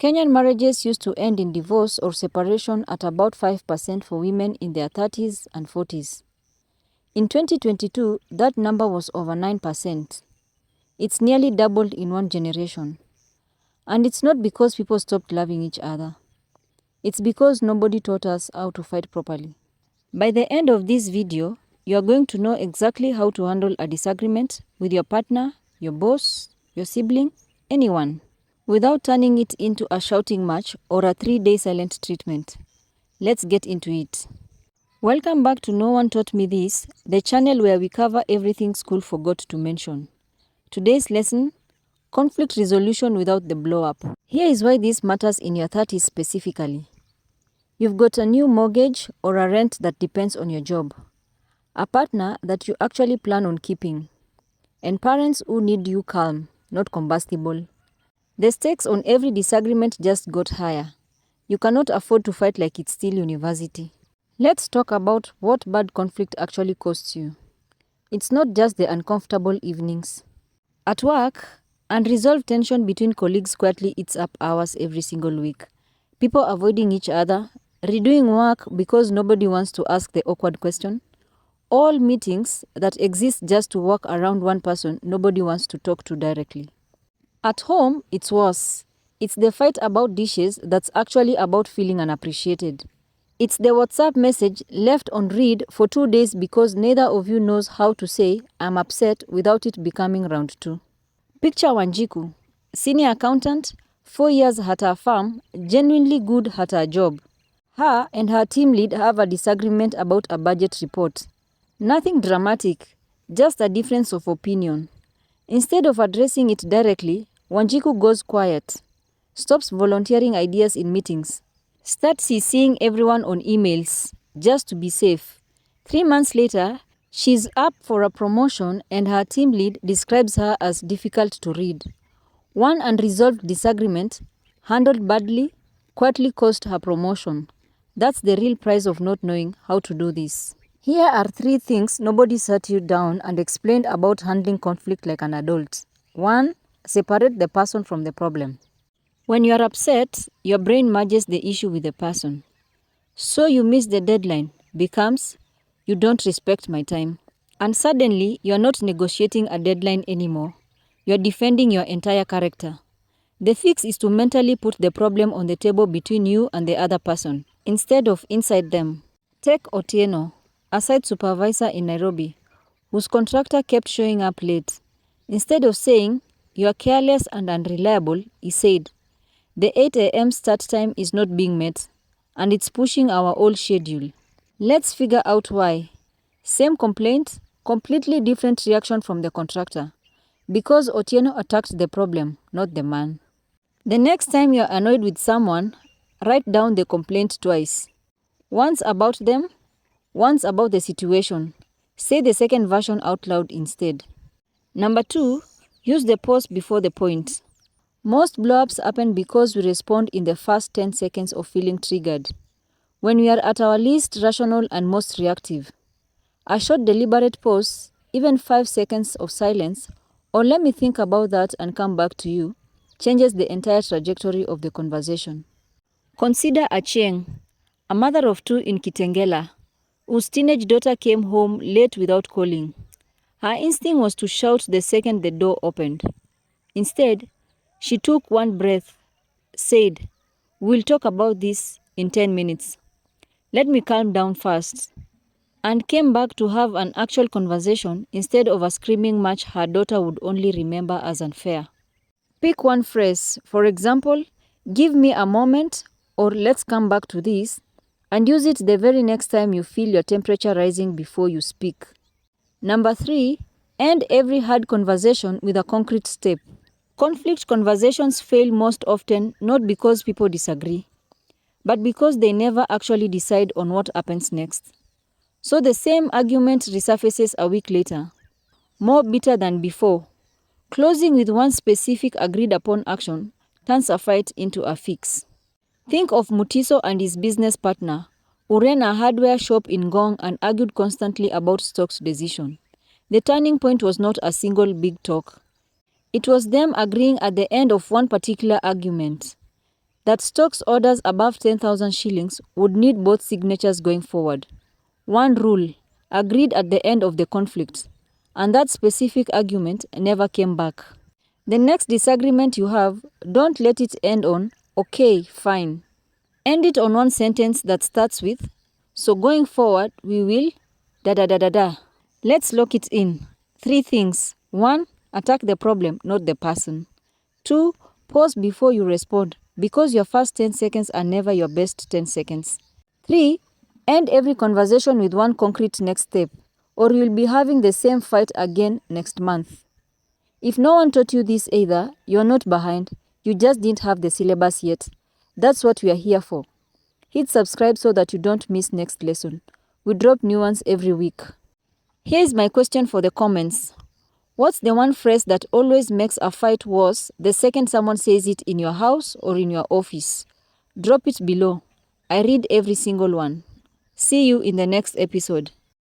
Kenyan marriages used to end in divorce or separation at about 5% for women in their 30s and 40s. In 2022, that number was over 9%. It's nearly doubled in one generation. And it's not because people stopped loving each other. It's because nobody taught us how to fight properly. By the end of this video, you are going to know exactly how to handle a disagreement with your partner, your boss, your sibling, anyone, without turning it into a shouting match or a 3-day silent treatment. Let's get into it. Welcome back to No One Taught Me This, the channel where we cover everything school forgot to mention. Today's lesson: conflict resolution without the blow-up. Here is why this matters in your 30s specifically. You've got a new mortgage or a rent that depends on your job, a partner that you actually plan on keeping, and parents who need you calm, not combustible. The stakes on every disagreement just got higher. You cannot afford to fight like it's still university. Let's talk about what bad conflict actually costs you. It's not just the uncomfortable evenings. At work, unresolved tension between colleagues quietly eats up hours every single week. People avoiding each other, redoing work because nobody wants to ask the awkward question. All meetings that exist just to work around one person nobody wants to talk to directly. At home, it's worse. It's the fight about dishes that's actually about feeling unappreciated. It's the WhatsApp message left on read for 2 days because neither of you knows how to say "I'm upset" without it becoming round 2. Picture Wanjiku, senior accountant, 4 years at her firm, genuinely good at her job. Her and her team lead have a disagreement about a budget report. Nothing dramatic, just a difference of opinion. Instead of addressing it directly, Wanjiku goes quiet, stops volunteering ideas in meetings, starts CCing everyone on emails, just to be safe. 3 months later, she's up for a promotion and her team lead describes her as difficult to read. One unresolved disagreement, handled badly, quietly cost her promotion. That's the real price of not knowing how to do this. Here are 3 things nobody sat you down and explained about handling conflict like an adult. 1. Separate the person from the problem. When you are upset, your brain merges the issue with the person. So you miss the deadline becomes, "You don't respect my time." And suddenly, you're not negotiating a deadline anymore. You're defending your entire character. The fix is to mentally put the problem on the table between you and the other person, instead of inside them. Take Otieno, a site supervisor in Nairobi, whose contractor kept showing up late. Instead of saying, "You are careless and unreliable," he said, "The 8 a.m. start time is not being met, and it's pushing our old schedule." Let's figure out why. Same complaint, completely different reaction from the contractor. Because Otieno attacked the problem, not the man. The next time you're annoyed with someone, write down the complaint twice. Once about them, once about the situation. Say the second version out loud instead. Number 2, use the pause before the point. Most blow-ups happen because we respond in the first 10 seconds of feeling triggered, when we are at our least rational and most reactive. A short deliberate pause, even 5 seconds of silence, or "let me think about that and come back to you," changes the entire trajectory of the conversation. Consider Achieng, a mother of 2 in Kitengela, whose teenage daughter came home late without calling. Her instinct was to shout the second the door opened. Instead, she took one breath, said, "We'll talk about this in 10 minutes. Let me calm down first," and came back to have an actual conversation instead of a screaming match her daughter would only remember as unfair. Pick one phrase, for example, "Give me a moment," or "Let's come back to this," and use it the very next time you feel your temperature rising before you speak. Number 3, end every hard conversation with a concrete step. Conflict conversations fail most often not because people disagree, but because they never actually decide on what happens next. So the same argument resurfaces a week later, more bitter than before. Closing with one specific agreed upon action turns a fight into a fix. Think of Mutiso and his business partner, who ran a hardware shop in Ngong and argued constantly about stocks decision. The turning point was not a single big talk. It was them agreeing at the end of one particular argument. that stocks orders above 10,000 shillings would need both signatures going forward. One rule, agreed at the end of the conflict, and that specific argument never came back. The next disagreement you have, don't let it end on, okay, fine. End it on one sentence that starts with, so going forward, we will da da da da da. Let's lock it in. 3 things. 1. Attack the problem, not the person. 2. Pause before you respond, because your first 10 seconds are never your best 10 seconds. 3. End every conversation with one concrete next step, or you'll be having the same fight again next month. If no one taught you this either, you're not behind, you just didn't have the syllabus yet. That's what we are here for. Hit subscribe so that you don't miss next lesson. We drop new ones every week. Here's my question for the comments. What's the one phrase that always makes a fight worse the second someone says it in your house or in your office? Drop it below. I read every single one. See you in the next episode.